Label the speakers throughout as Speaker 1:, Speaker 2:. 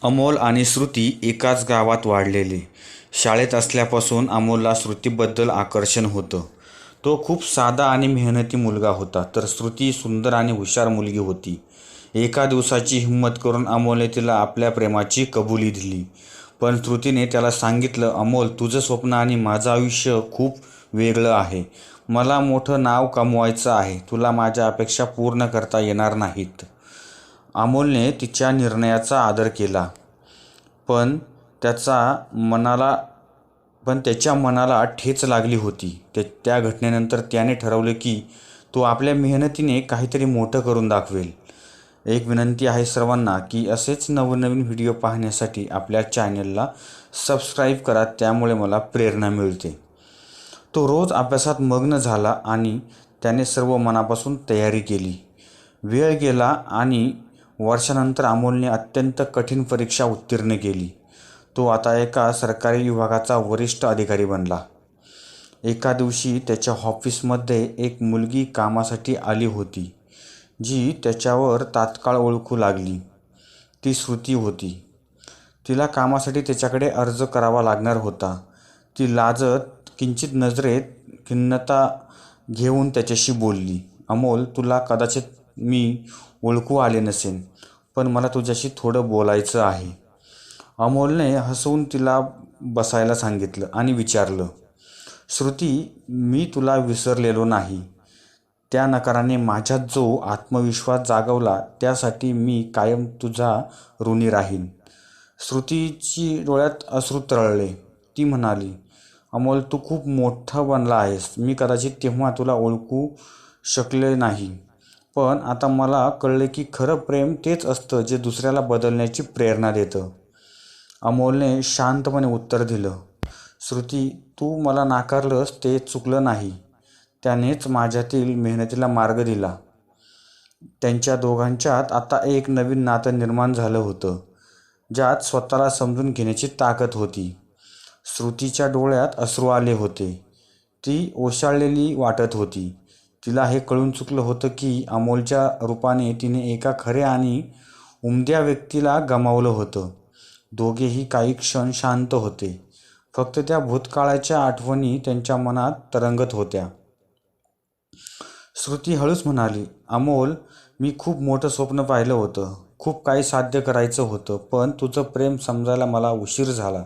Speaker 1: अमोल आणि श्रुती एकाच गावात वाढलेले. शाळेत असल्यापासून अमोलला श्रुतीबद्दल आकर्षण होतं. तो खूप साधा आणि मेहनती मुलगा होता, तर श्रुती सुंदर आणि हुशार मुलगी होती. एका दिवसाची हिंमत करून अमोलने तिला आपल्या प्रेमाची कबुली दिली. पण श्रुतीने त्याला सांगितलं, अमोल, तुझं स्वप्न आणि माझं आयुष्य खूप वेगळं आहे. मला मोठं नाव कमवायचं आहे. तुला माझ्या अपेक्षा पूर्ण करता येणार नाहीत. अमोलने तिच्या निर्णयाचा आदर केला. पण त्याचा मनाला पण त्याच्या मनाला ठेच लागली होती. त्या घटनेनंतर त्याने ठरवलं की तो आपल्या मेहनतीने काहीतरी मोठं करून दाखवेल. एक विनंती आहे सर्वांना की असेच नवनवीन व्हिडिओ पाहण्यासाठी आपल्या चॅनलला सबस्क्राईब करा. त्यामुळे मला प्रेरणा मिळते. तो रोज अभ्यासात मग्न झाला आणि त्याने सर्व मनापासून तयारी केली. वेळ गेला आणि वर्षानंतर अमोलने अत्यंत कठीण परीक्षा उत्तीर्ण केली. तो आता एका सरकारी विभागाचा वरिष्ठ अधिकारी बनला. एका दिवशी त्याच्या ऑफिसमध्ये एक मुलगी कामासाठी आली होती, जी त्याच्यावर तात्काळ ओळखू लागली. ती श्रुती होती. तिला कामासाठी त्याच्याकडे अर्ज करावा लागणार होता. ती लाजत, किंचित नजरेत खिन्नता घेऊन त्याच्याशी बोलली, अमोल, तुला कदाचित मी ओळखू आले नसेन, पण मला तुझ्याशी थोडं बोलायचं आहे. अमोलने हसवून तिला बसायला सांगितलं आणि विचारलं, श्रुती, मी तुला विसरलेलो नाही. त्या नकाराने माझ्यात जो आत्मविश्वास जागवला त्यासाठी मी कायम तुझा ऋणी राहीन. श्रुतीची डोळ्यात अश्रू तरळले. ती म्हणाली, अमोल, तू खूप मोठा बनला आहेस. मी कदाचित तेव्हा तुला ओळखू शकले नाही, पण आता मला कळले की खरं प्रेम तेच असतं जे दुसऱ्याला बदलण्याची प्रेरणा देतं. अमोलने शांतपणे उत्तर दिलं, श्रुती, तू मला नाकारलंस ते चुकलं नाही. त्यानेच माझ्यातील मेहनतीला मार्ग दिला. त्यांच्या दोघांच्यात आता एक नवीन नातं निर्माण झालं होतं, ज्यात स्वतःला समजून घेण्याची ताकद होती. श्रुतीच्या डोळ्यात अश्रू आले होते. ती ओशाळलेली वाटत होती. तिला हे कळून चुकलं होतं की अमोलच्या रूपाने तिने एका खऱ्या आणि उमद्या व्यक्तीला गमावलं होतं. दोघेही काही क्षण शांत होते. फक्त त्या भूतकाळाच्या आठवणी त्यांच्या मनात तरंगत होत्या. श्रुती हळूच म्हणाली, अमोल, मी खूप मोठं स्वप्न पाहिलं होतं. खूप काही साध्य करायचं होतं, पण तुझं प्रेम समजायला मला उशीर झाला.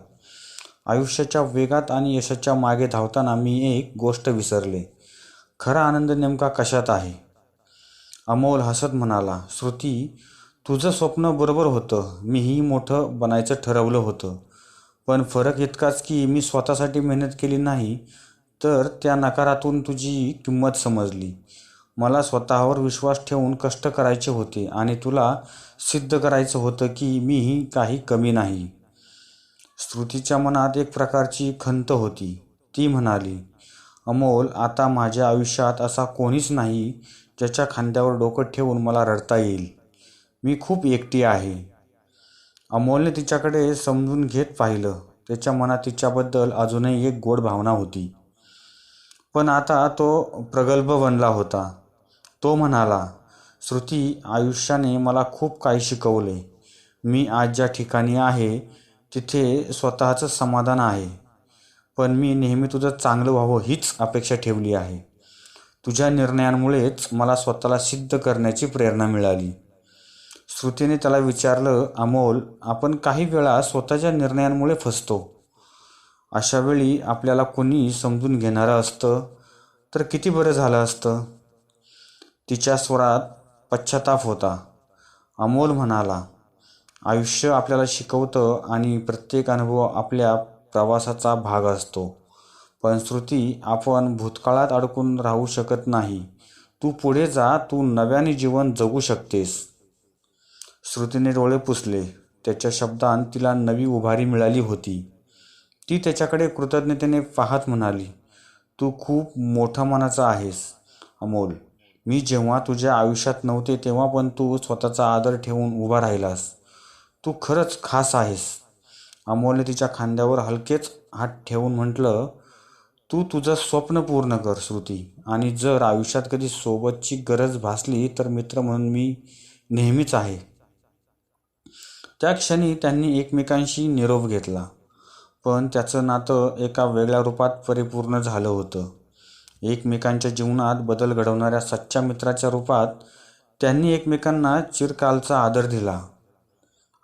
Speaker 1: आयुष्याच्या वेगात आणि यशाच्या मागे धावताना मी एक गोष्ट विसरले. खरा आनंद नेमका कशात आहे? अमोल हसत म्हणाला, श्रुती, तुझं स्वप्न बरोबर होतं. मीही मोठं बनायचं ठरवलं होतं. पण फरक इतकाच की मी स्वतःसाठी मेहनत केली नाही, तर त्या नकारातून तुझी किंमत समजली. मला स्वतःवर विश्वास ठेवून कष्ट करायचे होते आणि तुला सिद्ध करायचं होतं की मीही काही कमी नाही. श्रुतीच्या मनात एक प्रकारची खंत होती. ती म्हणाली, अमोल, आता माझ्या आयुष्यात असा कोणीच नाही ज्याच्या खांद्यावर डोकं ठेवून मला रडता येईल. मी खूप एकटी आहे. अमोलने तिच्याकडे समजून घेत पाहिलं. त्याच्या मनात तिच्याबद्दल अजूनही एक गोड भावना होती, पण आता तो प्रगल्भ बनला होता. तो म्हणाला, श्रुती, आयुष्याने मला खूप काही शिकवले. मी आज ज्या ठिकाणी आहे तिथे स्वतःचं समाधान आहे, पण मी नेहमी तुझं चांगलं व्हावं हीच अपेक्षा ठेवली आहे. तुझ्या निर्णयांमुळेच मला स्वतःला सिद्ध करण्याची प्रेरणा मिळाली. श्रुतीने त्याला विचारलं, अमोल, आपण काही वेळा स्वतःच्या निर्णयांमुळे फसतो. अशा वेळी आपल्याला कोणी समजून घेणारं असतं तर किती बरं झालं असतं. तिच्या स्वरात पश्चाताप होता. अमोल म्हणाला, आयुष्य आपल्याला शिकवतं आणि प्रत्येक अनुभव आपल्या प्रवासाचा भाग असतो. पण श्रुती, आपण भूतकाळात अडकून राहू शकत नाही. तू पुढे जा. तू नव्याने जीवन जगू शकतेस. श्रुतीने डोळे पुसले. त्याच्या शब्दांत तिला नवी उभारी मिळाली होती. ती त्याच्याकडे कृतज्ञतेने पाहत म्हणाली, तू खूप मोठा मनाचा आहेस, अमोल. मी जेव्हा तुझ्या आयुष्यात नव्हते तेव्हा पण तू स्वतःचा आदर ठेवून उभा राहिलास. तू खरंच खास आहेस. अमोलने तिच्या खांद्यावर हलकेच हात ठेवून म्हटलं, तू तुझं स्वप्न पूर्ण कर, श्रुती. आणि जर आयुष्यात कधी सोबतची गरज भासली तर मित्र म्हणून मी नेहमीच आहे. त्या क्षणी त्यांनी एकमेकांशी निरोप घेतला, पण त्याचं नातं एका वेगळ्या रूपात परिपूर्ण झालं होतं. एकमेकांच्या जीवनात बदल घडवणाऱ्या सच्च्या मित्राच्या रूपात त्यांनी एकमेकांना चिरकालचा आदर दिला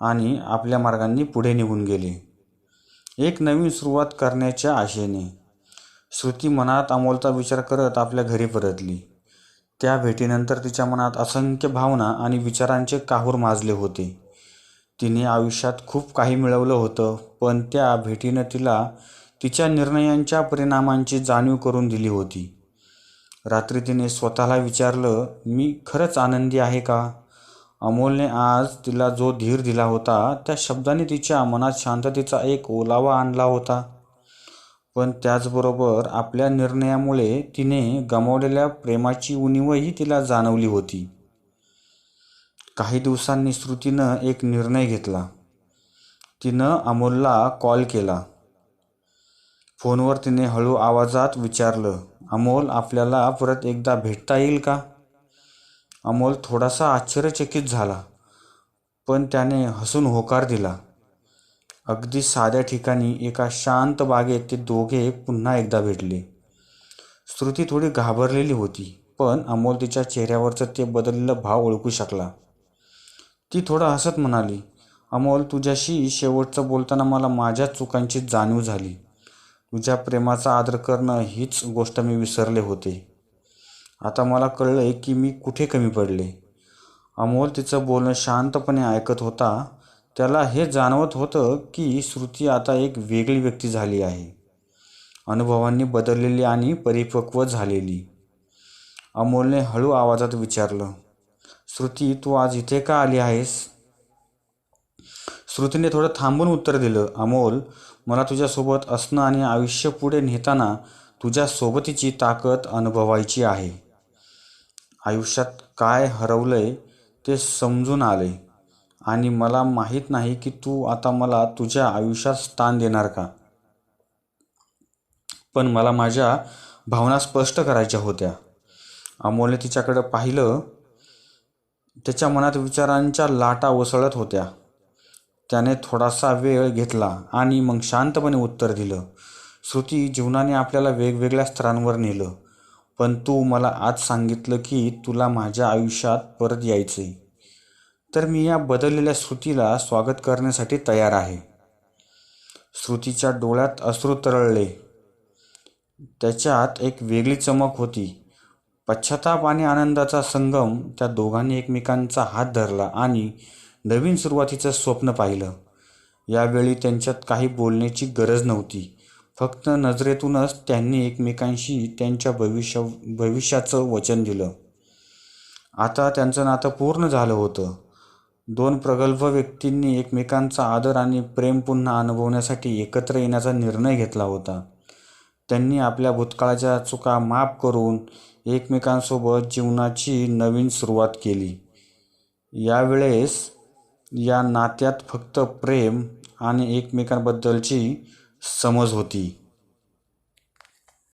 Speaker 1: आणि आपल्या मार्गांनी पुढे निघून गेले, एक नवीन सुरुवात करण्याच्या आशेने. श्रुती मनात अमोलचा विचार करत आपल्या घरी परतली. त्या भेटीनंतर तिच्या मनात असंख्य भावना आणि विचारांचे काहूर माजले होते. तिने आयुष्यात खूप काही मिळवलं होतं, पण त्या भेटीनं तिला तिच्या निर्णयांच्या परिणामांची जाणीव करून दिली होती. रात्री तिने स्वतःला विचारलं, मी खरंच आनंदी आहे का? अमोलने आज तिला जो धीर दिला होता, त्या शब्दांनी तिच्या मनात शांततेचा एक ओलावा आणला होता. पण त्याचबरोबर आपल्या निर्णयामुळे तिने गमावलेल्या प्रेमाची उणीवही तिला जाणवली होती. काही दिवसांनी श्रुतीनं एक निर्णय घेतला. तिनं अमोलला कॉल केला. फोनवर तिने हळू आवाजात विचारलं, अमोल, आपल्याला परत एकदा भेटता येईल का? अमोल थोडासा आश्चर्यचकित झाला, पण त्याने हसून होकार दिला. अगदी साध्या ठिकाणी एका शांत बागेत ते दोघे पुन्हा एकदा भेटले. श्रुती थोडी घाबरलेली होती, पण अमोल तिच्या चेहऱ्यावरचं ते बदललेलं भाव ओळखू शकला. ती थोडं हसत म्हणाली, अमोल, तुझ्याशी शेवटचं बोलताना मला माझ्या चुकांची जाणीव झाली. तुझ्या प्रेमाचा आदर करणं हीच गोष्ट मी विसरले होते. आता मला कळलंय की मी कुठे कमी पडले. अमोल तिचं बोलणं शांतपणे ऐकत होता. त्याला हे जाणवत होतं की श्रुती आता एक वेगळी व्यक्ती झाली आहे, अनुभवांनी बदललेली आणि परिपक्व झालेली. अमोलने हळू आवाजात विचारलं, श्रुती, तू आज इथे का आली आहेस? श्रुतीने थोडं थांबून उत्तर दिलं, अमोल, मला तुझ्यासोबत असणं आणि आयुष्य पुढे नेताना तुझ्या सोबतीची ताकद अनुभवायची आहे. आयुष्यात काय हरवलंय ते समजून आले आणि मला माहीत नाही की तू आता मला तुझ्या आयुष्यात स्थान देणार का, पण मला माझ्या भावना स्पष्ट करायच्या होत्या. अमोलने तिच्याकडे पाहिलं. त्याच्या मनात विचारांच्या लाटा उसळत होत्या. त्याने थोडासा वेळ घेतला आणि मग शांतपणे उत्तर दिलं, श्रुती, जीवनाने आपल्याला वेगवेगळ्या स्तरांवर नेलं, पण तू मला आज सांगितलं की तुला माझ्या आयुष्यात परत यायचंय, तर मी या बदललेल्या श्रुतीला स्वागत करण्यासाठी तयार आहे. श्रुतीच्या डोळ्यात अश्रू तरळले. त्याच्यात एक वेगळी चमक होती. पश्चाताप आणि आनंदाचा संगम. त्या दोघांनी एकमेकांचा हात धरला आणि नवीन सुरुवातीचं स्वप्न पाहिलं. यावेळी त्यांच्यात काही बोलण्याची गरज नव्हती. फक्त नजरेतूनच त्यांनी एकमेकांशी त्यांच्या भविष्याचं वचन दिलं. आता त्यांचं नातं पूर्ण झालं होतं. दोन प्रगल्भ व्यक्तींनी एकमेकांचा आदर आणि प्रेम पुन्हा अनुभवण्यासाठी एकत्र येण्याचा निर्णय घेतला होता. त्यांनी आपल्या भूतकाळाच्या चुका माफ करून एकमेकांसोबत जीवनाची नवीन सुरुवात केली. यावेळेस या नात्यात फक्त प्रेम आणि एकमेकांबद्दलची समज होती.